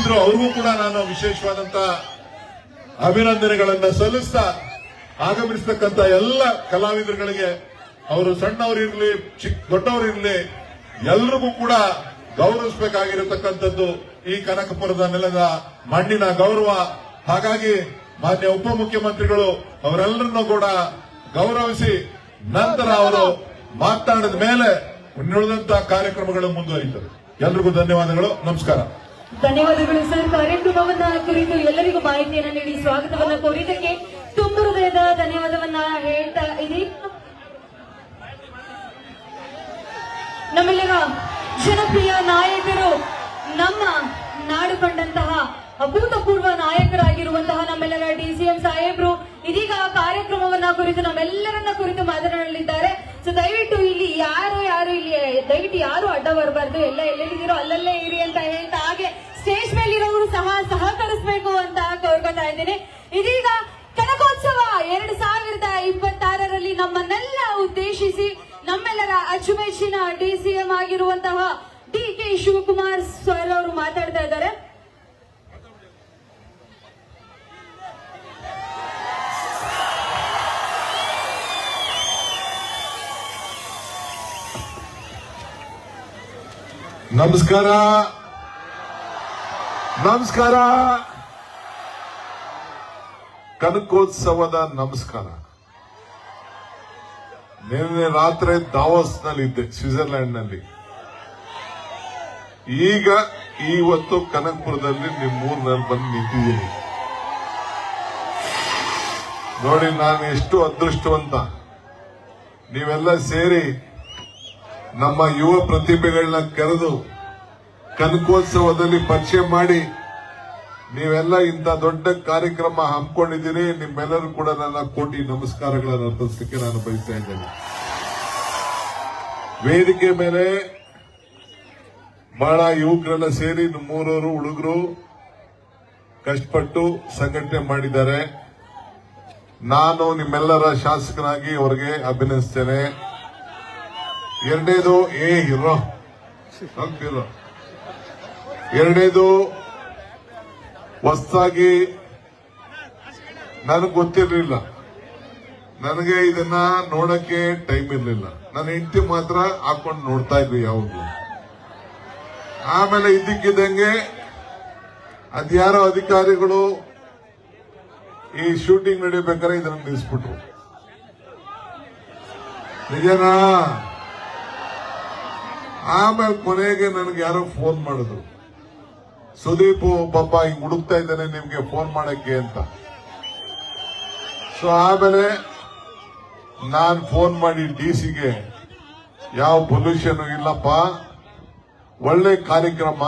ಕಲಾವಿದರು ಅವ್ರಿಗೂ ಕೂಡ ನಾನು ವಿಶೇಷವಾದಂತ ಅಭಿನಂದನೆಗಳನ್ನ ಸಲ್ಲಿಸ್ತಾ ಆಗಮಿಸತಕ್ಕಂತ ಎಲ್ಲ ಕಲಾವಿದರುಗಳಿಗೆ ಅವರು ಸಣ್ಣವರಿರ್ಲಿ ದೊಡ್ಡವರಿರ್ಲಿ ಎಲ್ರಿಗೂ ಕೂಡ ಗೌರವಿಸಬೇಕಾಗಿರತಕ್ಕಂಥದ್ದು ಈ ಕನಕಪುರದ ನೆಲದ ಮಣ್ಣಿನ ಗೌರವ. ಹಾಗಾಗಿ ಮಾನ್ಯ ಉಪಮುಖ್ಯಮಂತ್ರಿಗಳು ಅವರೆಲ್ಲರನ್ನೂ ಕೂಡ ಗೌರವಿಸಿ ನಂತರ ಅವರು ಮಾತನಾಡಿದ ಮೇಲೆ ಉಳಿದಂತ ಕಾರ್ಯಕ್ರಮಗಳು ಮುಂದುವರಿಯುತ್ತವೆ. ಎಲ್ರಿಗೂ ಧನ್ಯವಾದಗಳು. ನಮಸ್ಕಾರ. ಧನ್ಯವಾದಗಳು ಸರ್. ಕಾರ್ಯಕ್ರಮವನ್ನ ಕುರಿತು ಎಲ್ಲರಿಗೂ ಮಾಹಿತಿಯನ್ನು ನೀಡಿ ಸ್ವಾಗತವನ್ನ ಕೋರಿದ್ದಕ್ಕೆ ತುಂಬ ಹೃದಯದ ಧನ್ಯವಾದವನ್ನ ಹೇಳ್ತಾ ಇದೀನಿ. ನಮ್ಮೆಲ್ಲರ ಜನಪ್ರಿಯ ನಾಯಕರು, ನಮ್ಮ ನಾಡು ಕಂಡಂತಹ ಅಭೂತಪೂರ್ವ ನಾಯಕರಾಗಿರುವಂತಹ ನಮ್ಮೆಲ್ಲರ ಡಿಸಿಎಂ ಸಾಹೇಬ್ರು ಇದೀಗ ಕಾರ್ಯಕ್ರಮವನ್ನ ಕುರಿತು ನಮ್ಮೆಲ್ಲರನ್ನ ಕುರಿತು ಮಾತನಾಡಲಿದ್ದಾರೆ. ಸೊ ದಯವಿಟ್ಟು ಇಲ್ಲಿ ಯಾರು ಇಲ್ಲಿ ದಯವಿಟ್ಟು ಯಾರು ಅಡ್ಡ ಬರಬಾರ್ದು, ಎಲ್ಲ ಎಲ್ಲೆಲ್ಲಿದ್ದೀರೋ ಅಲ್ಲಲ್ಲೇ ಇರಿ ಅಂತ ಹೇಳ್ತಾ, ಹಾಗೆ ಸ್ಟೇಜ್ ಮೇಲಿರೋರು ಸಹ ಸಹಕರಿಸಬೇಕು ಅಂತ ಕೋರ್ಕೊತಾ ಇದ್ದೇನೆ. ಇದೀಗ ಕನಕೋತ್ಸವ 2026ರಲ್ಲಿ ನಮ್ಮನ್ನೆಲ್ಲ ಉದ್ದೇಶಿಸಿ ನಮ್ಮೆಲ್ಲರ ಅಚ್ಚುಮೆಚ್ಚಿನ ಡಿಸಿಎಂ ಆಗಿರುವಂತಹ ಡಿ.ಕೆ. ಶಿವಕುಮಾರ್ ಸರ್ ಅವರು ಮಾತಾಡ್ತಾ ಇದ್ದಾರೆ. ನಮಸ್ಕಾರ. ನಮಸ್ಕಾರ. ಕನಕೋತ್ಸವದ ನಮಸ್ಕಾರ. ನಿನ್ನೆ ರಾತ್ರಿ ದಾವೋಸ್ ನಲ್ಲಿದ್ದೆ, ಸ್ವಿಟ್ಜರ್ಲೆಂಡ್ ನಲ್ಲಿ. ಈಗ ಇವತ್ತು ಕನಕಪುರದಲ್ಲಿ ನಿಮ್ಮೂರಿನಲ್ಲಿ ಬಂದು ನಿಂತಿದ್ದೀನಿ. ನೋಡಿ ನಾನು ಎಷ್ಟು ಅದೃಷ್ಟವಂತ. ನೀವೆಲ್ಲ ಸೇರಿ ನಮ್ಮ ಯುವ ಪ್ರತಿಭೆಗಳನ್ನ ಕರೆದು ಕನಕೋತ್ಸವದಲ್ಲಿ ಪರಿಚಯ ಮಾಡಿ ನೀವೆಲ್ಲ ಇಂಥ ದೊಡ್ಡ ಕಾರ್ಯಕ್ರಮ ಹಮ್ಮಿಕೊಂಡಿದ್ದೀರಿ. ನಿಮ್ಮೆಲ್ಲರೂ ಕೂಡ ನನ್ನ ಕೋಟಿ ನಮಸ್ಕಾರಗಳನ್ನು ಅರ್ಪಿಸಲಿಕ್ಕೆ ನಾನು ಬಯಸ್ತಾ ಇದ್ದೇನೆ. ವೇದಿಕೆ ಮೇಲೆ ಬಹಳ ಯುವಕರೆಲ್ಲ ಸೇರಿ ಮೂರೂರು ಹುಡುಗರು ಕಷ್ಟಪಟ್ಟು ಸಂಘಟನೆ ಮಾಡಿದ್ದಾರೆ. ನಾನು ನಿಮ್ಮೆಲ್ಲರ ಶಾಸಕನಾಗಿ ಅವರಿಗೆ ಅಭಿನಂದಿಸ್ತೇನೆ. ಎರಡನೇದು ಎರಡನೇದು ಹೊಸದಾಗಿ ನನಗೆ ಗೊತ್ತಿರಲಿಲ್ಲ, ನನಗೆ ಇದನ್ನ ನೋಡಕ್ಕೆ ಟೈಮ್ ಇರಲಿಲ್ಲ. ನನ್ನ ಹೆಂಡತಿ ಮಾತ್ರ ಹಾಕೊಂಡು ನೋಡ್ತಾ ಇದ್ವಿ ಯಾವಾಗ್ಲೂ. ಆಮೇಲೆ ಇದ್ದಕ್ಕಿದ್ದಂಗೆ ಅದ್ಯಾರೋ ಅಧಿಕಾರಿಗಳು ಈ ಶೂಟಿಂಗ್ ನಡೀಬೇಕಾದ್ರೆ ಇದನ್ನ ನಿಲ್ಲಿಸ್ಬಿಟ್ರು. ನಿಜನಾ? ಆಮೇಲೆ ಕೊನೆಗೆ ನನಗೆ ಯಾರೋ ಫೋನ್ ಮಾಡಿದ್ರು, ಸುದೀಪ್ ಪಾಪ ಹಿಂಗ್ ಹುಡುಕ್ತಾ ಇದ್ದಾನೆ ನಿಮ್ಗೆ ಫೋನ್ ಮಾಡಕ್ಕೆ ಅಂತ. ಸೊ ಆಮೇಲೆ ನಾನು ಫೋನ್ ಮಾಡಿ ಡಿಸಿಗೆ, ಯಾವ ಪೊಲ್ಯೂಷನ್ ಇಲ್ಲಪ್ಪ, ಒಳ್ಳೆ ಕಾರ್ಯಕ್ರಮ,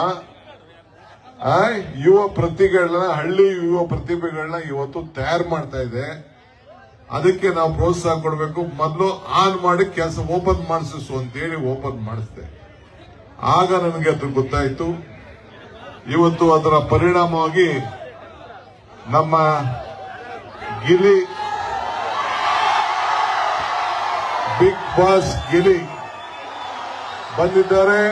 ಯುವ ಪ್ರತಿಭೆಗಳನ್ನ, ಹಳ್ಳಿ ಯುವ ಪ್ರತಿಭೆಗಳನ್ನ ಇವತ್ತು ತಯಾರು ಮಾಡ್ತಾ ಇದೆ, ಅದಕ್ಕೆ ನಾವು ಪ್ರೋತ್ಸಾಹ ಕೊಡಬೇಕು. ಮೊದಲು ಆನ್ ಮಾಡಿ ಕೆಲಸ ಓಪನ್ ಮಾಡಿಸು ಅಂತೇಳಿ ಓಪನ್ ಮಾಡಿಸಿದೆ. ಆಗ ನನಗೆ ಅದು ಗೊತ್ತಾಯ್ತು. ಇವತ್ತು ಅದರ ಪರಿಣಾಮವಾಗಿ ನಮ್ಮ ಗಿಲಿ, ಬಿಗ್ ಬಾಸ್ ಗಿಲಿ ಬಂದಿದ್ದಾರೆ.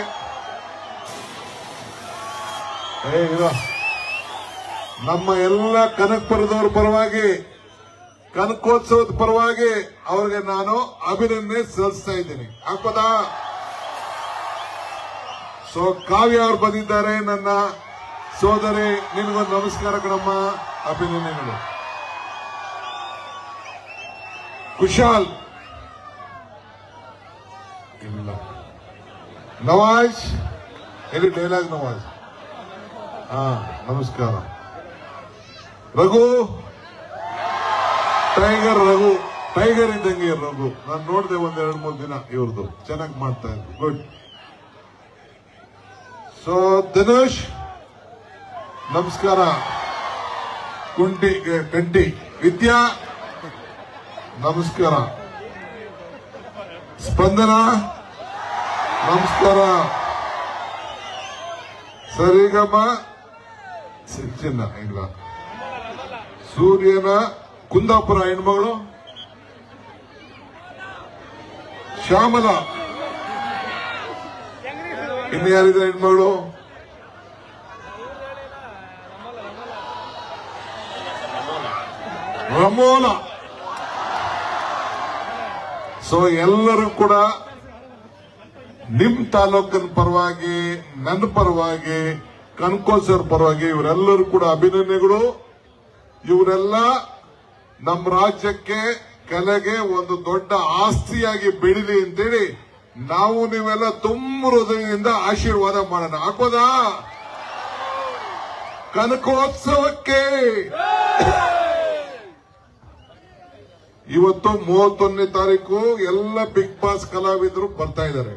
ನಮ್ಮ ಎಲ್ಲ ಕನಕಪುರದವರ ಪರವಾಗಿ, ಕನಕೋತ್ಸವದ ಪರವಾಗಿ ಅವರಿಗೆ ನಾನು ಅಭಿನಂದನೆ ಸಲ್ಲಿಸ್ತಾ ಇದ್ದೀನಿ. ಹಾಕೋದಾ? ಸೊ ಕಾವ್ಯ ಅವರು ಬಂದಿದ್ದಾರೆ, ನನ್ನ ಸೋದರಿ. ನಿನಗೊಂದು ನಮಸ್ಕಾರ ಕಣಮ್ಮ, ಅಭಿನಂದನೆಗಳು. ಕುಶಾಲ್ ಇಲ್ಲ, ನವಾಜ್ ಎಲ್ಲಿ ಡೈಲಾಗ್ ನವಾಜ್, ನಮಸ್ಕಾರ. ರಘು, ಟೈಗರ್ ರಘು, ಟೈಗರ್ ಇದ್ದಂಗೆ ರಘು. ನಾನು ನೋಡಿದೆ ಒಂದ್ 2-3 ದಿನ ಇವ್ರದ್ದು, ಚೆನ್ನಾಗಿ ಮಾಡ್ತಾ ಇದ್ರು. ಗುಡ್. ಸೊ ಧನುಷ್ ನಮಸ್ಕಾರ. ಕಂಟಿ ವಿದ್ಯಾ ನಮಸ್ಕಾರ. ಸ್ಪಂದನ ನಮಸ್ಕಾರ. ಸರಿಗಮ ಚಿನ್ನ ಇಲ್ಲ. ಸೂರ್ಯನ ಕುಂದಾಪುರ ಹೆಣ್ಮಗಳು ಶ್ಯಾಮಲ. ಇನ್ನು ಯಾರಿದ್ದಾರೆ ಹೆಣ್ಮಗಳು? ರಮೋಲ. ಸೊ ಎಲ್ಲರೂ ಕೂಡ ನಿಮ್ ತಾಲೂಕಿನ ಪರವಾಗಿ, ನನ್ನ ಪರವಾಗಿ, ಕನಕೋಸರ್ ಪರವಾಗಿ ಇವರೆಲ್ಲರೂ ಕೂಡ ಅಭಿನಂದನೆಗಳು. ಇವರೆಲ್ಲ ನಮ್ಮ ರಾಜ್ಯಕ್ಕೆ, ಕಲೆಗೆ ಒಂದು ದೊಡ್ಡ ಆಸ್ತಿಯಾಗಿ ಬೆಳಿಲಿ ಅಂತೇಳಿ ನಾವು ನೀವೆಲ್ಲ ತುಂಬ ಹೃದಯದಿಂದ ಆಶೀರ್ವಾದ ಮಾಡೋಣ. ಹಾಕೋದಾ? ಕನಕೋತ್ಸವಕ್ಕೆ ಇವತ್ತು 31ನೇ ತಾರೀಕು ಎಲ್ಲ ಬಿಗ್ ಬಾಸ್ ಕಲಾವಿದರು ಬರ್ತಾ ಇದ್ದಾರೆ.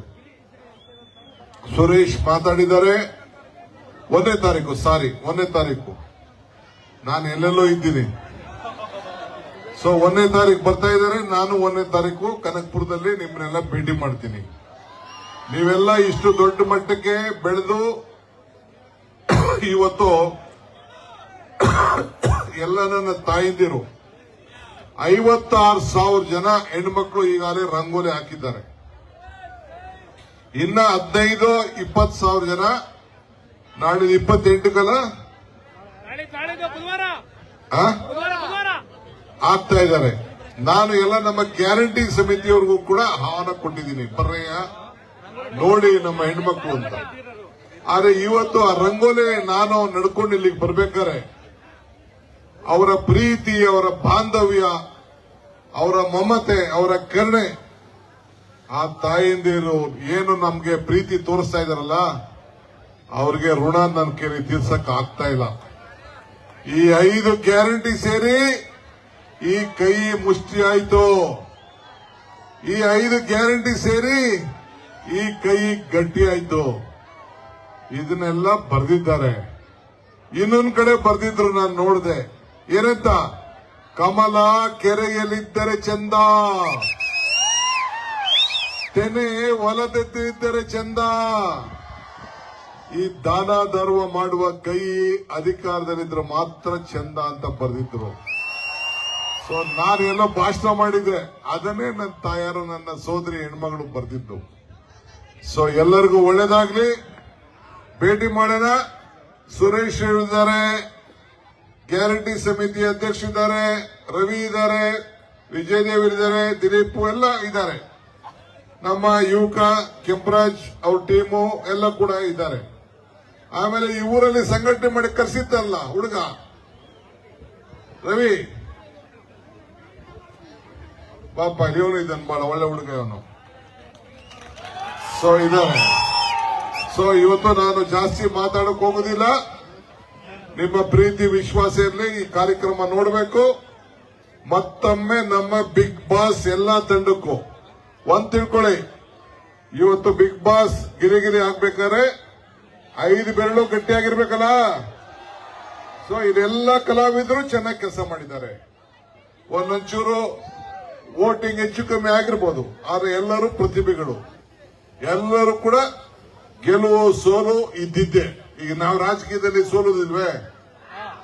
ಸುರೇಶ್ ಮಾತಾಡಿದ್ದಾರೆ. 1ನೇ ತಾರೀಕು ನಾನು ಎಲ್ಲೆಲ್ಲೋ ಇದ್ದೀನಿ. ಸೊ 1ನೇ ತಾರೀಕು ಬರ್ತಾ ಇದ್ದಾರೆ. ನಾನು 1ನೇ ತಾರೀಕು ಕನಕಪುರದಲ್ಲಿ ನಿಮ್ಮನ್ನೆಲ್ಲ ಭೇಟಿ ಮಾಡ್ತೀನಿ. ನೀವೆಲ್ಲ ಇಷ್ಟು ದೊಡ್ಡ ಮಟ್ಟಕ್ಕೆ ಬೆಳೆದು ಇವತ್ತು ಎಲ್ಲ ನನ್ನ ತಾಯಿಂದಿರು 56,000 ಜನ ಹೆಣ್ಮಕ್ಳು ಈಗಾಗಲೇ ರಂಗೋಲಿ ಹಾಕಿದ್ದಾರೆ. ಇನ್ನ 15-20,000 ಜನ ನಾಳೆ 28 ಆಗ್ತಾ ಇದ್ದಾರೆ. ನಾನು ಎಲ್ಲ ನಮ್ಮ ಗ್ಯಾರಂಟಿ ಸಮಿತಿಯವ್ರಿಗೂ ಕೂಡ ಆಹ್ವಾನ ಕೊಟ್ಟಿದ್ದೀನಿ, ಬರ್ರಯ್ಯ ನೋಡಿ ನಮ್ಮ ಹೆಣ್ಮಕ್ಳು ಅಂತ. ಆದ್ರೆ ಇವತ್ತು ಆ ರಂಗೋಲಿ ನಾನು ನಡ್ಕೊಂಡು ಇಲ್ಲಿಗೆ ಬರ್ಬೇಕಾರೆ ಅವರ ಪ್ರೀತಿ, ಅವರ ಬಾಂಧವ್ಯ, ಅವರ ಮಮತೆ, ಅವರ ಕರುಣೆ, ಆ ತಾಯಿಂದಿರು ಏನು ನಮ್ಗೆ ಪ್ರೀತಿ ತೋರಿಸ್ತಾ ಇದಾರಲ್ಲ, ಅವ್ರಿಗೆ ಋಣ ನನ್ನ ಕೈಲಿ ತೀರ್ಸಕ್ ಆಗ್ತಾ ಇಲ್ಲ. ಈ 5 ಗ್ಯಾರಂಟಿ ಸೇರಿ ಈ ಕೈ ಮುಷ್ಟಿ ಆಯ್ತು. ಈ 5 ಗ್ಯಾರಂಟಿ ಸೇರಿ ಈ ಕೈ ಗಟ್ಟಿ ಆಯ್ತು. ಇದನ್ನೆಲ್ಲ ಬರೆದಿದ್ದಾರೆ. ಇನ್ನೊಂದ್ ಕಡೆ ಬರೆದಿದ್ರು, ನಾನು ನೋಡಿದೆ. ಏನಂತ? ಕಮಲ ಕೆರೆಯಲ್ಲಿದ್ದರೆ ಚಂದ, ತೆನೆ ಹೊಲದೆದ್ದಿದ್ದರೆ ಚಂದ. ಈ ದಾನ ಧರ್ಮ ಮಾಡುವ ಕೈ ಅಧಿಕಾರದಲ್ಲಿದ್ರೆ ಮಾತ್ರ ಚಂದ ಅಂತ ಬರೆದಿದ್ರು. ಸೊ ನಾನೆಲ್ಲ ಭಾಷಣ ಮಾಡಿದ್ದೆ, ಅದನ್ನೇ ನನ್ನ ತಾಯಾರು, ನನ್ನ ಸೋದರಿ ಹೆಣ್ಮಗಳು ಬರೆದಿದ್ದು. ಸೊ ಎಲ್ಲರಿಗೂ ಒಳ್ಳೇದಾಗ್ಲಿ. ಭೇಟಿ ಮಾಡೋಣ. ಸುರೇಶ್ ಇದ್ದಾರೆ, ಗ್ಯಾರಂಟಿ ಸಮಿತಿ ಅಧ್ಯಕ್ಷರಿದ್ದಾರೆ, ರವಿ ಇದ್ದಾರೆ, ವಿಜಯದೇವ್ ಇದ್ದಾರೆ, ದಿಲೀಪ್ ಎಲ್ಲ ಇದ್ದಾರೆ, ನಮ್ಮ ಯುವಕ ಕೆಂಪರಾಜ್ ಅವ್ರ ಟೀಮು ಎಲ್ಲ ಕೂಡ ಇದ್ದಾರೆ. ಆಮೇಲೆ ಈ ಊರಲ್ಲಿ ಸಂಘಟನೆ ಮಾಡಿ ಕರೆಸಿದ್ದಲ್ಲ ಹುಡುಗ ರವಿ, ಪಾಪ ಇವನು ಇದನ್ ಬಹಳ ಒಳ್ಳೆ ಹುಡುಗ ಇವನು. ಸೊ ಇದ್ದಾರೆ. ಸೊ ಇವತ್ತು ನಾನು ಜಾಸ್ತಿ ಮಾತಾಡಕ್ ಹೋಗೋದಿಲ್ಲ. ನಿಮ್ಮ ಪ್ರೀತಿ ವಿಶ್ವಾಸ ಇರಲಿ. ಈ ಕಾರ್ಯಕ್ರಮ ನೋಡಬೇಕು. ಮತ್ತೊಮ್ಮೆ ನಮ್ಮ ಬಿಗ್ ಬಾಸ್ ಎಲ್ಲಾ ತಂಡಕ್ಕೂ ಒಂದ್ ತಿಳ್ಕೊಳ್ಳಿ, ಇವತ್ತು ಬಿಗ್ ಬಾಸ್ ಗಿರಿಗಿರಿ ಆಗ್ಬೇಕಾದ್ರೆ 5 ಬೆರಳು ಗಟ್ಟಿಯಾಗಿರ್ಬೇಕಲ್ಲ. ಸೊ ಇದೆಲ್ಲ ಕಲಾವಿದರು ಚೆನ್ನಾಗಿ ಕೆಲಸ ಮಾಡಿದ್ದಾರೆ. ಒಂದೊಂಚೂರು ವೋಟಿಂಗ್ ಹೆಚ್ಚು ಕಮ್ಮಿ ಆಗಿರ್ಬೋದು, ಆದ್ರೆ ಎಲ್ಲರೂ ಪ್ರತಿಭೆಗಳು. ಎಲ್ಲರೂ ಕೂಡ ಗೆಲುವು ಸೋಲು ಇದ್ದಿದ್ದೆ. ಈಗ ನಾವು ರಾಜಕೀಯದಲ್ಲಿ ಸೋಲುದಿಲ್ವೇ?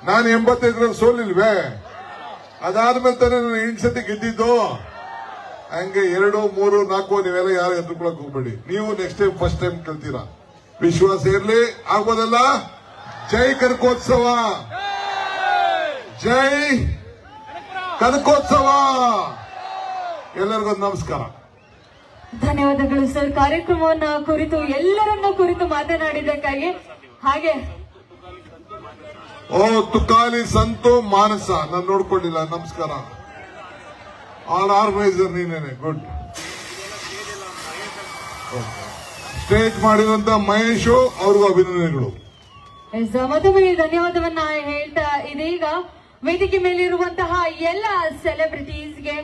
ನಾನು 85ರಲ್ಲಿ ಸೋಲಿಲ್ವೇ? ಅದಾದ್ಮೇಲೆ ತಾನೇ ನಾನು 8 ಸತಿ ಗೆದ್ದಿದ್ದು. ಹಂಗೆ 2, 3, 4 ನೀವೆಲ್ಲ ಯಾರು ಎದ್ದುಕೊಳಕ್ ಹೋಗ್ಬೇಡಿ. ನೀವು ನೆಕ್ಸ್ಟ್ ಟೈಮ್ ಫಸ್ಟ್ ಟೈಮ್ ಕಲ್ತೀರಾ. ವಿಶ್ವಾಸ ಇರ್ಲಿ, ಆಗ್ಬೋದಲ್ಲ. ಜೈ ಕನಕೋತ್ಸವ, ಜೈ ಕನಕೋತ್ಸವ. ಎಲ್ಲರಿಗೂ ನಮಸ್ಕಾರ. ಧನ್ಯವಾದಗಳು ಸರ್, ಕಾರ್ಯಕ್ರಮವನ್ನ ಕುರಿತು ಎಲ್ಲರನ್ನ ಕುರಿತು ಮಾತನಾಡಿದ್ದಕ್ಕಾಗಿ. ಹಾಗೆ ತುಕಾಲಿ ಸಂತು ಮಾನಸ ನಾನು ನೋಡ್ಕೊಂಡಿಲ್ಲ. ನಮಸ್ಕಾರ. ಆಲ್ ಆರ್ಗನೈಸರ್ ನೀನೇನೆ. ಗುಡ್. ಸ್ಟೇಜ್ ಮಾಡಿರುವಂತ ಮಹೇಶು ಅವ್ರಿಗೂ ಅಭಿನಂದನೆಗಳು. ಮತ್ತೊಮ್ಮೆ ಧನ್ಯವಾದವನ್ನ ಹೇಳ್ತಾ, ಇದೀಗ ವೇದಿಕೆ ಮೇಲಿರುವಂತಹ ಎಲ್ಲ ಸೆಲೆಬ್ರಿಟೀಸ್ಗೆ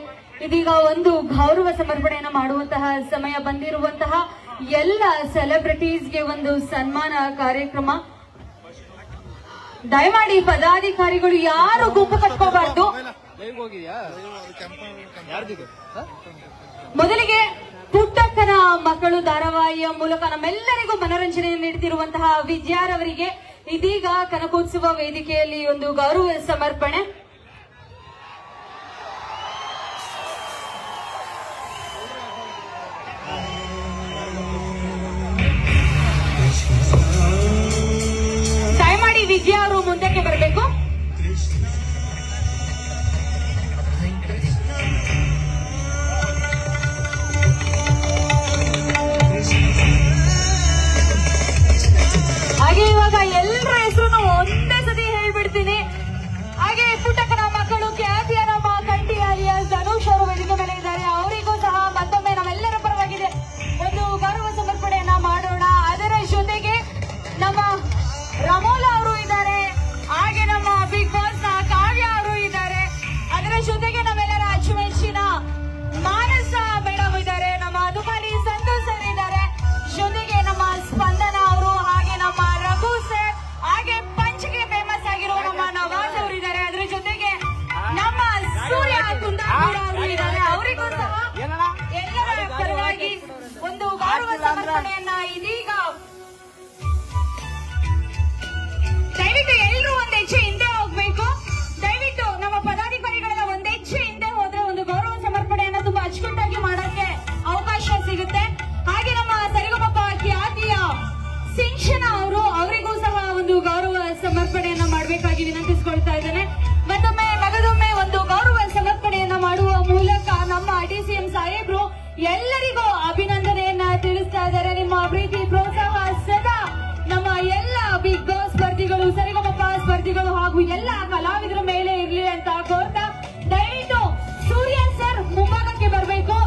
ಇದೀಗ ಒಂದು ಗೌರವ ಸಮರ್ಪಣೆಯನ್ನ ಮಾಡುವಂತಹ ಸಮಯ ಬಂದಿರುವಂತಹ ಎಲ್ಲ ಸೆಲೆಬ್ರಿಟೀಸ್ಗೆ ಒಂದು ಸನ್ಮಾನ ಕಾರ್ಯಕ್ರಮ. ದಯಮಾಡಿ ಪದಾಧಿಕಾರಿಗಳು ಯಾರು ಗುಂಪು ಕಟ್ಕೋಬಾರ್ದು. ಮೊದಲಿಗೆ ಪುಟ್ಟಕ್ಕನ ಮಕ್ಕಳು ಧಾರಾವಾಹಿಯ ಮೂಲಕ ನಮ್ಮೆಲ್ಲರಿಗೂ ಮನರಂಜನೆ ನೀಡುತ್ತಿರುವಂತಹ ವಿದ್ಯಾರವರಿಗೆ ಇದೀಗ ಕನಕೋತ್ಸವ ವೇದಿಕೆಯಲ್ಲಿ ಒಂದು ಗೌರವ ಸಮರ್ಪಣೆ. ದಯಮಾಡಿ ವಿಜಯ ಅವರು ಮುಂದಕ್ಕೆ ಬರಬೇಕು. ಸಮರ್ಪಣೆಯನ್ನ ಮಾಡಬೇಕಾಗಿ ವಿನಂತಿಸಿಕೊಳ್ತಾ ಇದ್ದೇನೆ. ಮಗದೊಮ್ಮೆ ಒಂದು ಗೌರವ ಸಮರ್ಪಣೆಯನ್ನ ಮಾಡುವ ಮೂಲಕ ನಮ್ಮ ಡಿಸಿಎಂ ಸಾಹೇಬ್ರು ಎಲ್ಲರಿಗೂ ಅಭಿನಂದನೆಯನ್ನ ತಿಳಿಸ್ತಾ ಇದ್ದಾರೆ. ನಿಮ್ಮ ಪ್ರೀತಿ ಪ್ರೋತ್ಸಾಹ ಸದಾ ನಮ್ಮ ಎಲ್ಲ ಬಿಗ್ ಬಾಸ್ ಸ್ಪರ್ಧಿಗಳು, ಸರಿಗಮಪ ಸ್ಪರ್ಧಿಗಳು ಹಾಗೂ ಎಲ್ಲ ಕಲಾವಿದರ ಮೇಲೆ ಇರ್ಲಿ ಅಂತ ಕೋರ್ತಾ, ದಯವಿಟ್ಟು ಸೂರ್ಯ ಸರ್ ಮುಂಭಾಗಕ್ಕೆ ಬರಬೇಕು.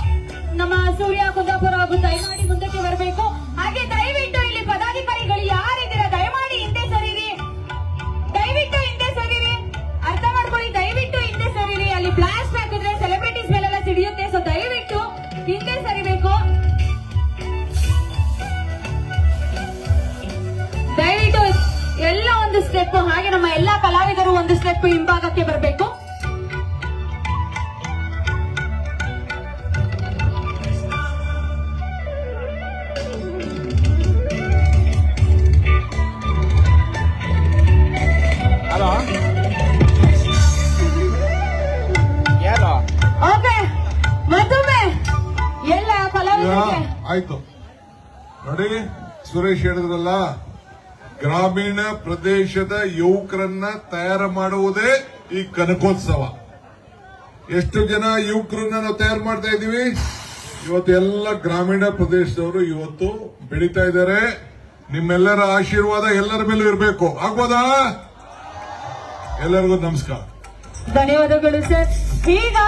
ನಮ್ಮ ಸೂರ್ಯ ಕುಂದಾಪುರ ಹಾಗೂ ದಯಮಾಡಿ ಮುಂದಕ್ಕೆ ಬರಬೇಕು. ಹಾಗೆ ದಯವಿಟ್ಟು ಇಲ್ಲಿ ಪದಾಧಿಕಾರಿಗಳು ಯಾರಿದ್ದೀರಾ ದಯಮಾಡಿ ಹಿಂದೆ ಸರಿರಿ, ದಯವಿಟ್ಟು ಹಿಂದೆ ಸರಿರಿ, ಅರ್ಥ ಮಾಡ್ಕೊಳ್ಳಿ, ದಯವಿಟ್ಟು ಹಿಂದೆ ಸರಿರಿ. ಅಲ್ಲಿ ಬ್ಲಾಸ್ಟ್ ಹಾಕಿದ್ರೆ ಸೆಲೆಬ್ರಿಟೀಸ್ ಮೇಲೆಲ್ಲ ಸಿಡಿಯುತ್ತೆ, ಸೊ ದಯವಿಟ್ಟು ಹಿಂದೆ ಸರಿಬೇಕು. ದಯವಿಟ್ಟು ಎಲ್ಲ ಒಂದು ಸ್ಟೆಪ್, ಹಾಗೆ ನಮ್ಮ ಎಲ್ಲಾ ಕಲಾವಿದರು ಒಂದು ಸ್ಟೆಪ್ ಹಿಂಭಾಗಕ್ಕೆ ಬರಬೇಕು. ಹಲೋ ಏನು ಓಕೆ, ಮತ್ತೊಮ್ಮೆ ಎಲ್ಲ ಕಲಾವಿದರಿಗೆ ಆಯ್ತು ನೋಡಿ, ಸುರೇಶ್ ಹೇಳಿದ್ರಲ್ಲ, ಗ್ರಾಮೀಣ ಪ್ರದೇಶದ ಯುವಕರನ್ನ ತಯಾರು ಮಾಡುವುದೇ ಈ ಕನಕೋತ್ಸವ. ಎಷ್ಟು ಜನ ಯುವಕರನ್ನ ನಾವು ತಯಾರು ಮಾಡ್ತಾ ಇದೀವಿ ಇವತ್ತು. ಎಲ್ಲ ಗ್ರಾಮೀಣ ಪ್ರದೇಶದವರು ಇವತ್ತು ಬೆಳೀತಾ ಇದ್ದಾರೆ. ನಿಮ್ಮೆಲ್ಲರ ಆಶೀರ್ವಾದ ಎಲ್ಲರ ಮೇಲೂ ಇರಬೇಕು. ಆಗ್ಬೋದಾ? ಎಲ್ಲರಿಗೂ ನಮಸ್ಕಾರ, ಧನ್ಯವಾದಗಳು ಸರ್. ಈಗ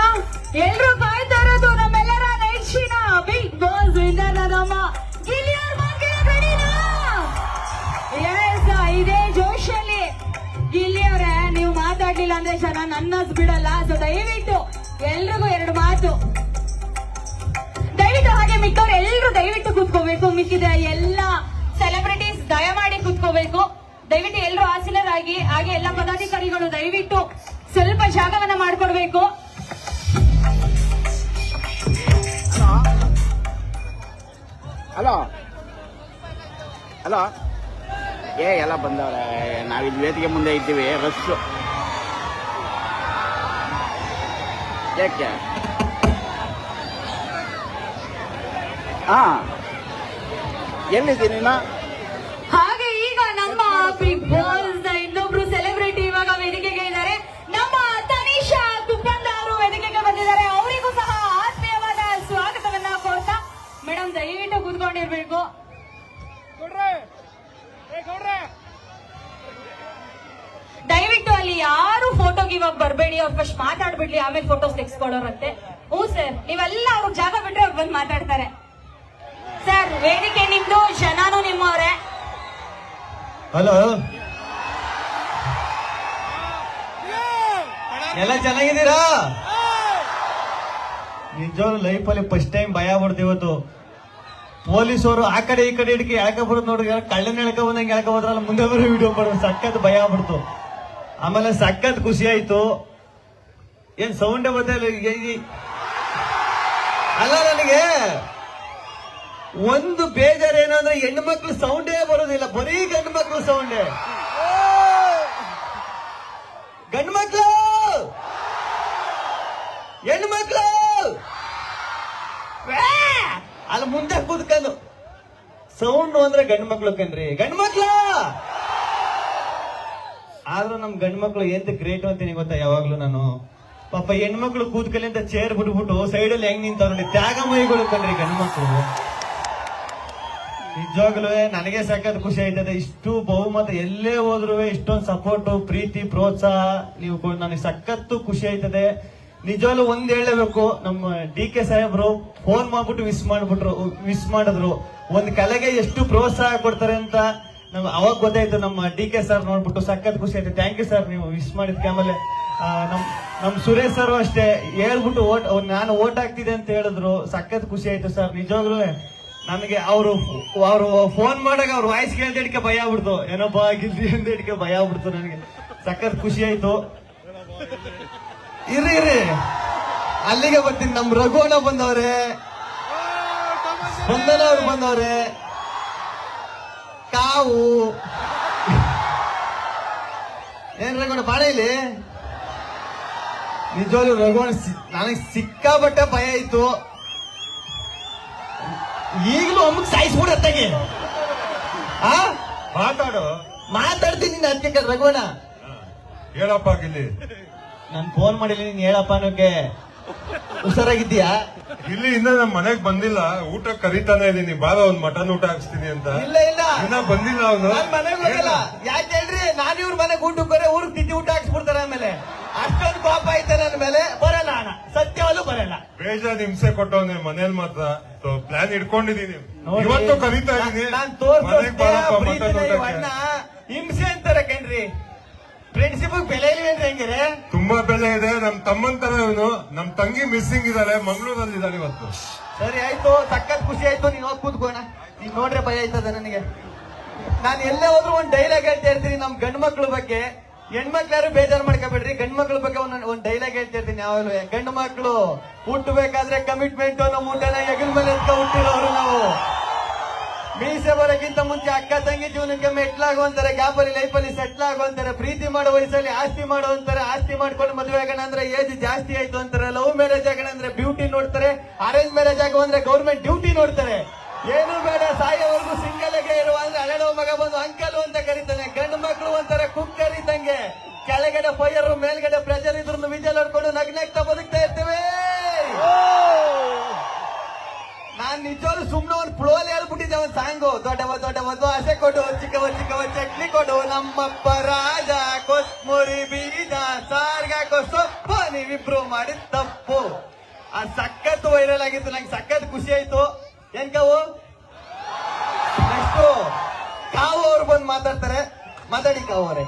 ಎಲ್ರು ಕಾಯ್ತಾ ಇರೋದು ನಮ್ಮೆಲ್ಲರ ನೆಚ್ಚಿನ ಬಿಗ್ ಬಾಸ್ ವಿನ್ನರ್ ನಮ್ಮ ಗಿಲ್ಲಿಯರ್ ಇದೇ ಜೋಶಲ್ಲಿ. ಗಿಲ್ಲಿಯವರೇ, ನೀವು ಮಾತಾಡ್ಲಿಲ್ಲ ಅಂದ್ರೆ ಜನ ನನ್ನ ಬಿಡಲ್ಲ. ಸೊ ದಯವಿಟ್ಟು ಎಲ್ರಿಗೂ ಎರಡು ಮಾತು, ದಯವಿಟ್ಟು ಹಾಗೆ ಮಿಕ್ಕವ್ರು ಎಲ್ಲರೂ ದಯವಿಟ್ಟು ಕೂತ್ಕೋಬೇಕು. ಮಿಕ್ಕಿದ ಎಲ್ಲ ಸೆಲೆಬ್ರಿಟೀಸ್ ದಯಮಾಡಿ ಕೂತ್ಕೋಬೇಕು. ದಯವಿಟ್ಟು ಎಲ್ಲರೂ ಆಸೀನರಾಗಿ, ಹಾಗೆ ಎಲ್ಲ ಪದಾಧಿಕಾರಿಗಳು ದಯವಿಟ್ಟು ಸ್ವಲ್ಪ ಜಾಗವನ್ನ ಮಾಡಿಕೊಡ್ಬೇಕು. ಹಲೋ ಹಲೋ ಎಲ್ಲ ಬಂದವ್ರೆ. ನಾವಿಲ್ಲಿ ವೇದಿಕೆ ಮುಂದೆ ಇದ್ದೀವಿ, ರಶ್ಶು. ಯಾಕೆ? ಹಾ, ಎಲ್ಲಿದ್ದೀನಿ ನಾ? ಹಾಗೆ ಈಗ ನಮ್ಮ ಬಿಗ್ ಬಾಸ್ ನ ಇನ್ನೊಬ್ರು ಸೆಲೆಬ್ರಿಟಿ ಇವಾಗ ವೇದಿಕೆಗೆ ಇದ್ದಾರೆ. ನಮ್ಮ ತನಿಷಾ ತುಪ್ಪಂದ ಅವರು ವೇದಿಕೆಗೆ ಬಂದಿದ್ದಾರೆ. ಅವರಿಗೂ ಸಹ ಆತ್ಮೀಯವಾದ ಸ್ವಾಗತವನ್ನ ಕೋರ್ತಾ, ಮೇಡಮ್ ದಯವಿಟ್ಟು ಕೂತ್ಕೊಂಡಿರ್ಬೇಕು. ದಯವಿಟ್ಟು ಅಲ್ಲಿ ಯಾರು ಫೋಟೋಗೆ ಇವಾಗ ಬರಬೇಡಿ, ಅವ್ರು ಫಸ್ಟ್ ಮಾತಾಡ್ಬಿಡ್ಲಿ, ಆಮೇಲೆ ಫೋಟೋಸ್ ತೆಗೆಸ್ಕೊಳ್ಳೋರಂತೆ. ಹ್ಞೂ ಸರ್, ನೀವೆಲ್ಲ ಅವ್ರಿಗೆ ಜಾಗ ಬಿಟ್ರೆ ಅವ್ರು ಬಂದು ಮಾತಾಡ್ತಾರೆ. ಸರ್, ವೇದಿಕೆ ನಿಮ್ದು, ಜನನು ನಿಮ್ಮವ್ರೆ. ಹಲೋ, ಎಲ್ಲ ಚೆನ್ನಾಗಿದ್ದೀರಾ? ನಿಜವಾಗ್ಲೂ ಲೈಫಲ್ಲಿ ಫಸ್ಟ್ ಟೈಮ್ ಭಯ ಬಿಡ್ತು ಇವತ್ತು. ಪೊಲೀಸರು ಆ ಕಡೆ ಈ ಕಡೆ ಹಿಡ್ಕಿ ಎಳ್ಕ ಬರೋದು ನೋಡ್ರಿ, ಕಳ್ಳನ ಎಳ್ಕ ಬಂದಂಗೆ ಎಳ್ಕ ಹೋದ್ರಲ್ಲ, ಮುಂದೆ ಬರೋ ವಿಡಿಯೋ ಮಾಡೋದು. ಸಖತ್ ಭಯ ಬಿಡ್ತು. ಆಮೇಲೆ ಸಖತ್ ಖುಷಿ ಆಯ್ತು. ಏನ್ ಸೌಂಡೇ ಬರ್ತಾ ಅಲ್ಲ, ನನಗೆ ಒಂದು ಬೇಜಾರು ಏನು ಅಂದ್ರೆ ಹೆಣ್ಣು ಮಕ್ಳು ಸೌಂಡೇ ಬರೋದಿಲ್ಲ, ಬರೀ ಗಂಡು ಮಕ್ಳು ಸೌಂಡೇ. ಗಂಡು ಮಕ್ಳು, ಹೆಣ್ಣು ಮಕ್ಳು ಅಲ್ಲಿ ಮುಂದೆ ಕೂತ್ಕೊಂಡು ಸೌಂಡ್ ಅಂದ್ರೆ ಗಂಡು ಮಕ್ಳು ಕಣ್ರಿ, ಗಂಡು ಮಕ್ಳು. ಆದ್ರೂ ನಮ್ ಗಂಡು ಮಕ್ಳು ಎಂತ ಗ್ರೇಟ್ ಅಂತೀನಿ ಗೊತ್ತಾ? ಯಾವಾಗ್ಲೂ ನಾನು ಪಾಪ ಹೆಣ್ಮಕ್ಳು ಕೂತ್ಕಲಿ ಅಂತ ಚೇರ್ ಬಿಟ್ಬಿಟ್ಟು ಸೈಡಲ್ಲಿ ಹೆಂಗ್ ನಿಂತವ್ರು ನೋಡಿ, ತ್ಯಾಗಮಯಿಗಳು ಕಣ್ರಿ ಗಂಡು ಮಕ್ಳು. ನಿಜವಾಗ್ಲೂ ನನಗೆ ಸಖತ್ ಖುಷಿ ಆಯ್ತದೆ. ಇಷ್ಟು ಬಹುಮತ ಎಲ್ಲೇ ಹೋದ್ರು ಇಷ್ಟೊಂದು ಸಪೋರ್ಟ್, ಪ್ರೀತಿ, ಪ್ರೋತ್ಸಾಹ ನೀವು ನನಗೆ ಸಖತ್ತು ಖುಷಿ ಆಯ್ತದೆ. ನಿಜವಾಗ್ಲೂ ಒಂದ್ ಹೇಳಬೇಕು, ನಮ್ಮ DK ಸಾಹೇಬ್ರು ಫೋನ್ ಮಾಡ್ಬಿಟ್ಟು ವಿಶ್ ಮಾಡಿದ್ರು. ಒಂದ್ ಕಲೆಗೆ ಎಷ್ಟು ಪ್ರೋತ್ಸಾಹ ಕೊಡ್ತಾರೆ ಅಂತ ನಮ್ಗೆ ಅವಾಗ ಗೊತ್ತಾಯ್ತು. ನಮ್ಮ DK ಸರ್ ನೋಡ್ಬಿಟ್ಟು ಸಖತ್ ಖುಷಿ ಆಯ್ತು. ಥ್ಯಾಂಕ್ ಯು ಸರ್, ನೀವು ವಿಶ್ ಮಾಡಿದ್ಕೆ. ಆಮೇಲೆ ನಮ್ ಸುರೇಶ್ ಸರ್ ಅಷ್ಟೇ ಹೇಳ್ಬಿಟ್ಟು ನಾನು ಓಟ್ ಹಾಕ್ತಿದೆ ಅಂತ ಹೇಳಿದ್ರು, ಸಖತ್ ಖುಷಿ ಆಯ್ತು ಸರ್. ನಿಜವಾಗ್ಲೂ ನನಗೆ ಅವರು ಫೋನ್ ಮಾಡಾಗ ಅವ್ರ ವಾಯ್ಸ್ ಕೇಳ್ದ ಹಿಡ್ಕೆ ಭಯ ಆಗ್ಬಿಡ್ತು, ಏನಪ್ಪಾ ಗಿಲ್ದಿ ಅಂತ ಹಿಡ್ಕೆ ಭಯ ಆಗ್ಬಿಡ್ತು. ನನಗೆ ಸಖತ್ ಖುಷಿ ಆಯ್ತು. ಇರ್ರಿ ಅಲ್ಲಿಗೆ ಬರ್ತೀನಿ. ನಮ್ ರಘುವಣ್ಣ ಬಂದವ್ರೆ, ಸ್ಪಂದನ ಅವ್ರು ಬಂದವ್ರೆ, ಕಾವು ಏನ್ ರಘುವಣ್ಣ ಬಾಳ ಇಲ್ಲಿ. ನಿಜವಾಗ್ಲೂ ರಘುವಣ್ಣ ನನಗೆ ಸಿಕ್ಕಾಬಟ್ಟೆ ಭಯ ಇತ್ತು. ಈಗಲೂ ಅಮ್ಮಗ್ ಸಾಯಿಸ್ಬಿಡತ್ತಾಗೆ ಮಾತಾಡು. ಮಾತಾಡ್ತೀನಿ ನಿನ್ನ ಅದಕ್ಕೆ ರಘುವಣ. ಹೇಳಪ್ಪ ಗಿಲ್ಲಿ. ನಾನು ಫೋನ್ ಮಾಡಿಲ್ಲ, ನೀನ್ ಹೇಳಪ್ಪ ಅನ್ನೋಕೆ. ಹುಷಾರಾಗಿದ್ದೀಯಾ? ಇಲ್ಲಿ ಇನ್ನ ನಮ್ ಮನೆಗ್ ಬಂದಿಲ್ಲ, ಊಟ ಕರಿತಾನೆ ಇದೀನಿ, ಬಾರ ಒಂದ್ ಮಟನ್ ಊಟ ಹಾಕ್ಸ್ತೀನಿ ಅಂತ. ಇಲ್ಲ ಇಲ್ಲ, ಇನ್ನ ಬಂದಿಲ್ಲ ಅವನು. ನಾನ್ ಮನೆಗೆ ಹೋಗಲ್ಲ. ಯಾಕೆ ಹೇಳ್ರಿ, ನಾನು ಇವ್ರ ಮನೆಗೆ ಊಟಕ್ಕೆ ಊರಿಗೆ ತಿಂಡಿ ಊಟ ಹಾಕ್ಸ್ಬಿಡ್ತಾರೆ. ಆಮೇಲೆ ಅಷ್ಟೊಂದು ಕೋಪ ಐತೆ ನನ್ನ ಮೇಲೆ. ಬರಲ್ಲ ಅಣ್ಣ, ಸತ್ಯವಾಗ್ಲೂ ಬರಲ್ಲ. ಬೇಜಾನ್ ಹಿಂಸೆ ಕೊಟ್ಟವನೆ ಮನೇಲಿ ಮಾತ್ರ. ಪ್ಲಾನ್ ಇಟ್ಕೊಂಡಿದೀನಿ, ನೋಡಿ, ಇವತ್ತು ಕರೀತಾ ಇದೀನಿ. ನಾನ್ ತೋರ್ಸೋ ಮನೆಗ್ ಬಾರಪ್ಪ ಮಟನ್ ಪ್ರೀತಿನ ಊಟಕ್ಕೆ. ಇವನ್ನ ಹಿಂಸೆ ಅಂತಾರೆ ಕಣ್ರಿ. ಫ್ರೆಂಡ್ಶಿಪ್ ಬೆಲೆ ಇಲ್ವೇನ್ರಿ ಹೆಂಗಿರೆ? ತುಂಬಾ ಬೆಲೆ ಇದೆ. ನಮ್ ತಮ್ಮನ್ ತರ ಇವನು. ನಮ್ ತಂಗಿ ಮಿಸ್ಸಿಂಗ್ ಇದಾಳೆ, ಮಂಗಳೂರಲ್ಲಿ ಇದ್ದಾಳೆ ಇವತ್ತು. ಸರಿ ಆಯ್ತು, ಸಖತ್ ಖುಷಿ ಆಯ್ತು. ನೀನ್ ಹೋಗಿ ಕೂತ್ಕೋಣ. ನೀನ್ ನೋಡ್ರೆ ಭಯ ಆಯ್ತದ ನನಗೆ. ನಾನು ಎಲ್ಲೇ ಹೋದ್ರು ಒಂದ್ ಡೈಲಾಗ್ ಹೇಳ್ತಾ ಇರ್ತೀನಿ ನಮ್ ಗಂಡ್ ಮಕ್ಳ ಬಗ್ಗೆ. ಹೆಣ್ಮಕ್ಳು ಯಾರು ಬೇಜಾರು ಮಾಡ್ಕೋಬೇಡ್ರಿ, ಗಂಡ್ ಮಕ್ಳ ಬಗ್ಗೆ ಒಂದ್ ಡೈಲಾಗ್ ಹೇಳ್ತಾ ಇರ್ತೀನಿ ಯಾವಾಗಲೂ. ಗಂಡು ಮಕ್ಳು ಹುಟ್ಟಬೇಕಾದ್ರೆ ಕಮಿಟ್ಮೆಂಟ್, ನಮ್ಮ ಊಟನ ಹೆಗಲ್ ಮೇಲೆ ಎತ್ಕ ಹುಟ್ಟಿರೋರು ನಾವು. ಮೀಸೆ ಬರೋಕ್ಕಿಂತ ಮುಂಚೆ ಅಕ್ಕ ತಂಗಿ ಜೀವನಕ್ಕೆ ಮೆಟ್ಲಾಗುವಂತಾರೆ, ಗ್ಯಾಪಲ್ಲಿ ಲೈಫಲ್ಲಿ ಸೆಟ್ಲ್ ಆಗುವಂತಾರೆ, ಪ್ರೀತಿ ಮಾಡೋ ವಯಸ್ಸಲ್ಲಿ ಆಸ್ತಿ ಮಾಡುವಂತಾರೆ, ಆಸ್ತಿ ಮಾಡ್ಕೊಂಡು ಮದುವೆ ಆಗೋಣ ಅಂದ್ರೆ ಏಜ್ ಜಾಸ್ತಿ ಆಯ್ತು ಅಂತಾರೆ, ಲವ್ ಮ್ಯಾರೇಜ್ ಆಗೋಣ ಅಂದ್ರೆ ಬ್ಯೂಟಿ ನೋಡ್ತಾರೆ, ಅರೇಂಜ್ ಮ್ಯಾರೇಜ್ ಆಗೋ ಅಂದ್ರೆ ಗೌರ್ಮೆಂಟ್ ಡ್ಯೂಟಿ ನೋಡ್ತಾರೆ. ಏನು ಬೇಡ ಸಾಯೋವರೆಗೂ ಸಿಂಗಲ್ ಆಗಿ ಇರುವ ಅಂದ್ರೆ ಹಳೆಯೋ ಮಗ ಬಂದು ಅಂಕಲ್ ಅಂತ ಕರೀತಾನೆ. ಗಂಡು ಮಕ್ಕಳು ಅಂತಾರೆ ಕುಕ್ಕರ್ ಇದ್ದಂಗೆ, ಕೆಳಗಡೆ ಫೈರ್ ಮೇಲ್ಗಡೆ ಪ್ರೆಷರ್ ಇದ್ರು ವಿಜಲ್ ಹೊಡ್ಕೊಂಡು ನಗ್ನಗ್ತಾ ಬದುಕ್ತಾ ಇರ್ತೇವೆ. ನಾನ್ ನಿಜವಾಗ್ಲೂ ಸುಮ್ನೆ ಒಂದು ಫ್ಲೋಲ್ ಹೇಳ್ಬಿಟ್ಟಿದ್ದೆ ಒಂದ್ ಸಾಂಗು. ದೊಡ್ಡವ ಆಸೆ ಕೊಡು, ಚಿಕ್ಕವ ಚಟ್ನಿ ಕೊಡು, ನಮ್ಮಪ್ಪ ರಾಜ ಕೊಸ್ಮುರಿ ಬೀಜ ಸಾರ್ಗಾಕೋ ಸೊಪ್ಪು, ನೀವಿಬ್ರು ಮಾಡಿದ ತಪ್ಪು. ಆ ಸಖತ್ ವೈರಲ್ ಆಗಿತ್ತು, ನಂಗೆ ಸಖತ್ ಖುಷಿ ಆಯ್ತು. ಏನ್ ಕಾವು? ನೆಕ್ಸ್ಟ್ ಕಾವು ಅವ್ರು ಬಂದು ಮಾತಾಡ್ತಾರೆ. ಮಾತಾಡಿ ಕಾವು ಅವರೇ.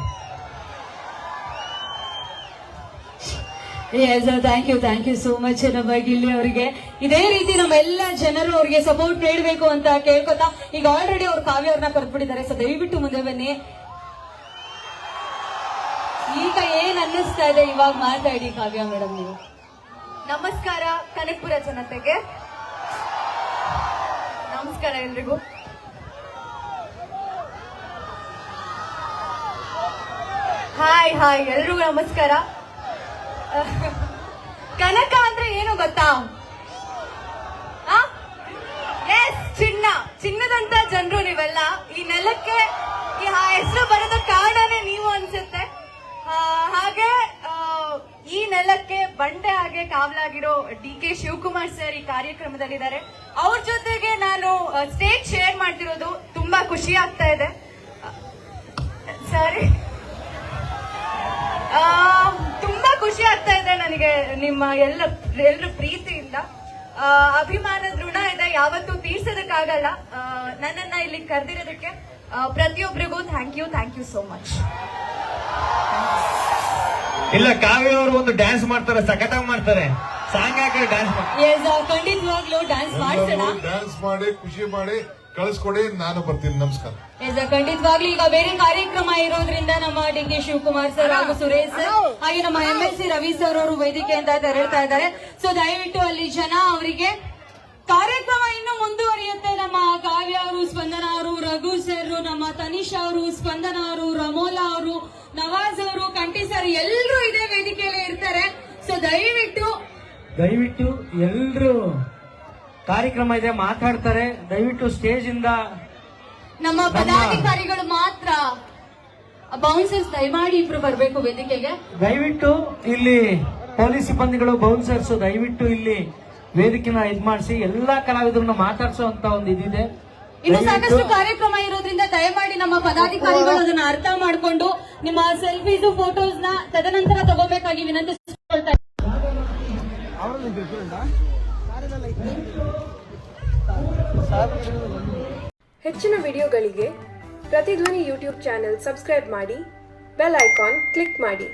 ಥ್ಯಾಂಕ್ ಯು ಸೋ ಮಚ್ ನಮ್ಮ ಗಿಲ್ಲಿ ಅವರಿಗೆ. ಇದೇ ರೀತಿ ನಮ್ಮೆಲ್ಲ ಜನರು ಅವ್ರಿಗೆ ಸಪೋರ್ಟ್ ನೀಡಬೇಕು ಅಂತ ಕೇಳ್ಕೊತಾ, ಈಗ ಆಲ್ರೆಡಿ ಅವ್ರು ಕಾವ್ಯ ಅವ್ರನ್ನ ಕರೆದ್ಬಿಟ್ಟಿದ್ದಾರೆ. ಸೊ ದಯವಿಟ್ಟು ಮುಂದೆ ಬನ್ನಿ. ಈಗ ಏನ್ ಅನ್ನಿಸ್ತಾ ಇದೆ ಇವಾಗ ಮಾತಾಡಿ ಕಾವ್ಯ ಮೇಡಮ್ ನೀವು. ನಮಸ್ಕಾರ ಕನಕಪುರ ಜನತೆಗೆ, ನಮಸ್ಕಾರ ಎಲ್ರಿಗೂ. ಹಾಯ್ ಎಲ್ರಿಗೂ ನಮಸ್ಕಾರ. ಕನಕ ಅಂದ್ರೆ ಏನು ಗೊತ್ತಾ? ಎಸ್, ಚಿನ್ನದಂತ ಜನರು ನೀವೆಲ್ಲ. ಈ ನೆಲಕ್ಕೆ ಈ ಹೆಸರು ಬರೋದ ಕಾರಣನೇ ನೀವು ಅನ್ಸುತ್ತೆ. ಹಾಗೆ ಈ ನೆಲಕ್ಕೆ ಬಂಡೆ ಹಾಗೆ ಕಾವಲಾಗಿರೋ DK ಶಿವಕುಮಾರ್ ಸರ್ ಈ ಕಾರ್ಯಕ್ರಮದಲ್ಲಿದ್ದಾರೆ. ಅವ್ರ ಜೊತೆಗೆ ನಾನು ಸ್ಟೇಜ್ ಶೇರ್ ಮಾಡ್ತಿರೋದು ತುಂಬಾ ಖುಷಿ ಆಗ್ತಾ ಇದೆ. ಸರಿ, ತುಂಬಾ ಖುಷಿ ಆಗ್ತಾ ಇದೆ ನನಗೆ ನಿಮ್ಮ ಎಲ್ಲರ ಪ್ರೀತಿಯಿಂದ. ಅಭಿಮಾನದ ಋಣ ಇದೆ, ಯಾವತ್ತೂ ತೀರ್ಸೋದಕ್ಕಾಗಲ್ಲ. ನನ್ನನ್ನ ಇಲ್ಲಿ ಕರೆದಿರೋದಕ್ಕೆ ಪ್ರತಿಯೊಬ್ಬರಿಗೂ ಥ್ಯಾಂಕ್ ಯು ಸೋ ಮಚ್. ಇಲ್ಲ, ಕಾವ್ಯ ಅವರು ಒಂದು ಡ್ಯಾನ್ಸ್ ಮಾಡ್ತಾರೆ, ಸಖತ್ತಾಗಿ ಮಾಡ್ತಾರೆ. ಸಾಂಗ್ ಹಾಕಿ ಡ್ಯಾನ್ಸ್ ಮಾಡ್ತಾರೆ. ಖಂಡಿತವಾಗ್ಲೂ ಡ್ಯಾನ್ಸ್ ಮಾಡ್ಸೋಣ. ಡ್ಯಾನ್ಸ್ ಮಾಡಿ ಖುಷಿ ಮಾಡಿ ಕಳಿಸ್ಕೊಡಿ, ನಾನು ಬರ್ತೀನಿ. ನಮಸ್ಕಾರ. ಖಂಡಿತವಾಗ್ಲೂ ಈಗ ಬೇರೆ ಕಾರ್ಯಕ್ರಮ ಇರೋದ್ರಿಂದ ನಮ್ಮ DK ಶಿವಕುಮಾರ್ ಸರ್ ಹಾಗೂ ಸುರೇಶ್ ಸರ್ ಹಾಗೆ ನಮ್ಮ MLC ರವಿ ಸರ್ ಅವರು ವೇದಿಕೆಯಿಂದ ತೆರಳ್ತಾ ಇದ್ದಾರೆ. ಸೊ ದಯವಿಟ್ಟು ಅಲ್ಲಿ ಜನ ಅವರಿಗೆ ಕಾರ್ಯಕ್ರಮ ಇನ್ನು ಮುಂದುವರಿಯುತ್ತೆ. ನಮ್ಮ ಕಾವ್ಯ ಅವರು, ಸ್ಪಂದನ ಅವರು, ರಘು ಸರ್, ನಮ್ಮ ತನಿಷಾ ಅವರು, ಸ್ಪಂದನ ಅವರು, ರಮೋಲಾ ಅವರು, ನವಾಜ್ ಅವರು, ಕಂಠಿ ಸರ್ ಎಲ್ಲರೂ ಇದೇ ವೇದಿಕೆಯಲ್ಲೇ ಇರ್ತಾರೆ. ಸೊ ದಯವಿಟ್ಟು ಎಲ್ರು ಕಾರ್ಯಕ್ರಮ ಇದೆ ಮಾತಾಡ್ತಾರೆ. ದಯವಿಟ್ಟು ಸ್ಟೇಜ್ ಇಂದ ನಮ್ಮ ಪದಾಧಿಕಾರಿಗಳು ಮಾತ್ರ, ಬೌನ್ಸರ್ಸ್ ದಯಮಾಡಿ ಇಬ್ರು ಬರಬೇಕು ವೇದಿಕೆಗೆ. ದಯವಿಟ್ಟು ಇಲ್ಲಿ ಪೊಲೀಸ್ ಸಿಬ್ಬಂದಿಗಳು, ಬೌನ್ಸರ್ಸ್ ದಯವಿಟ್ಟು ಇಲ್ಲಿ ವೇದಿಕೆನ ಇದ್ ಮಾಡಿಸಿ ಎಲ್ಲಾ ಕಲಾವಿದರನ್ನ ಮಾತಾಡ್ಸೋಂತ ಒಂದು ಇದಿದೆ. ಇನ್ನು ಸಾಕಷ್ಟು ಕಾರ್ಯಕ್ರಮ ಇರೋದ್ರಿಂದ ದಯಮಾಡಿ ನಮ್ಮ ಪದಾಧಿಕಾರಿಗಳು ಅದನ್ನ ಅರ್ಥ ಮಾಡಿಕೊಂಡು ನಿಮ್ಮ ಸೆಲ್ಫೀಸ್, ಫೋಟೋಸ್ ನ ತದನಂತರ ತಗೋಬೇಕಾಗಿ ವಿನಂತಿಸಿಕೊಳ್ತಾ ಇದ್ದೀನಿ. ಹೆಚ್ಚಿನ ವಿಡಿಯೋಗಳಿಗೆ ಪ್ರತಿಧ್ವನಿ ಯೂಟ್ಯೂಬ್ ಚಾನೆಲ್ ಸಬ್ಸ್ಕ್ರೈಬ್ ಮಾಡಿ, ಬೆಲ್ ಐಕಾನ್ ಕ್ಲಿಕ್ ಮಾಡಿ.